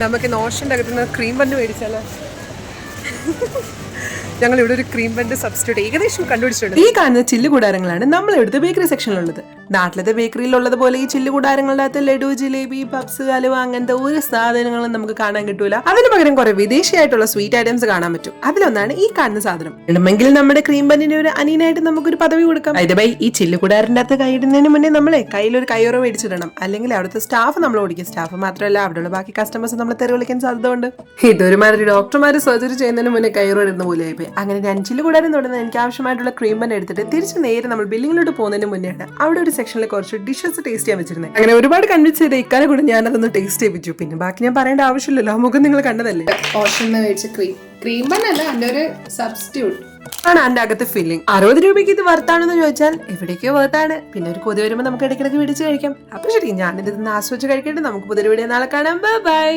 നമുക്ക് നോഷൻ്റെ അകത്തുനിന്ന് cream bun മേടിച്ചാലോ? ഞങ്ങൾ ഇവിടെ ഒരു ക്രീം ബണ്ട് സബ്സ്റ്റിറ്റ്യൂട്ട് ഏകദേശം കണ്ടുപിടിച്ചിട്ടുണ്ട്. ഈ കാണുന്ന ചില്ല് കൂടാരങ്ങളാണ് നമ്മൾ ഇവിടുത്തെ ബേക്കറി സെക്ഷനിലുള്ളത്. നാട്ടിലത്തെ ബേക്കറിയിലുള്ളത് പോലെ ഈ ചില്ല് കൂടാരങ്ങളുടെ അകത്ത് ലഡു, ജിലേബി, പപ്സ്, ഹലുവ അങ്ങനത്തെ ഒരു സാധനങ്ങളും നമുക്ക് കാണാൻ കിട്ടൂല. അതിന് പകരം കുറെ വിദേശിയായിട്ടുള്ള സ്വീറ്റ് ഐറ്റംസ് കാണാൻ പറ്റും. അതിലൊന്നാണ് ഈ കാണുന്ന സാധനം. വേണമെങ്കിൽ നമ്മുടെ ക്രീം ബന്നിന് ഒരു അനിയനായിട്ട് നമുക്കൊരു പദവി കൊടുക്കാം. ബൈ ഈ ചില്ല് കൂടാരന്റെ അകത്ത് കൈയിടുന്നതിന് മുന്നേ നമ്മളെ കയ്യിലൊരു കയ്യോറ മേടിച്ചിടണം. അല്ലെങ്കിൽ അവിടുത്തെ സ്റ്റാഫ് നമ്മൾ ഓടിക്കും. സ്റ്റാഫ് മാത്രമല്ല അവിടെയുള്ള ബാക്കി കസ്റ്റമേഴ്സ് നമ്മളെ തെറി വിളിക്കാൻ സാധ്യതയുണ്ട്. ഇതൊരുമാതിരി ഡോക്ടർമാര് സർജറി ചെയ്യുന്നതിന് മുന്നേ കയ്യോറ ഇടുന്ന പോലെയായി. അങ്ങനെ ഞാൻ ചില്ല് കൂടാരം തുടങ്ങുന്നത് എനിക്ക് ആവശ്യമായിട്ടുള്ള ക്രീം ബൻ എടുത്തിട്ട് തിരിച്ച് നേരെ നമ്മൾ ബില്ലിങ്ങിലോട്ട് പോകുന്നതിന് മുന്നെയാണ് അവിടെ ഒരു സെക്ഷനിൽ കുറച്ച് ഡിഷസ് ടേസ്റ്റ് ചെയ്യാൻ വെച്ചിരുന്നത്. അങ്ങനെ ഒരുപാട് കൺവിൻസ് ചെയ്ത ഇക്കാരെ കൂടെ ഞാൻ അതൊന്ന് ടേസ്റ്റ് ചെയ്യിപ്പിച്ചു. പിന്നെ ബാക്കി ഞാൻ പറയേണ്ട ആവശ്യമില്ലല്ലോ, മുഖം നിങ്ങൾ കണ്ടതല്ലേ. ഓഷന്ന് മേടിച്ച ക്രീം ബൻ അല്ല, അതിന്റെ ഒരു സബ്സ്റ്റിറ്റ്യൂട്ട് ആണ് അതിന്റെ അകത്ത് ഫില്ലിംഗ്. 60 രൂപയ്ക്ക് ഇത് വർത്താണെന്ന് ചോദിച്ചാൽ എവിടേക്കോ വർത്താണ്. പിന്നെ ഒരു കൊതി വരുമ്പോൾ നമുക്ക് ഇടയ്ക്കിടയ്ക്ക് പിടിച്ച് കഴിക്കാം. അപ്പൊ ശരി, ഞാനിത് ആസ്വദിച്ച് കഴിക്കട്ടെ. നമുക്ക് പുതിയ വീഡിയോ നാളെ കാണാം. ബൈ.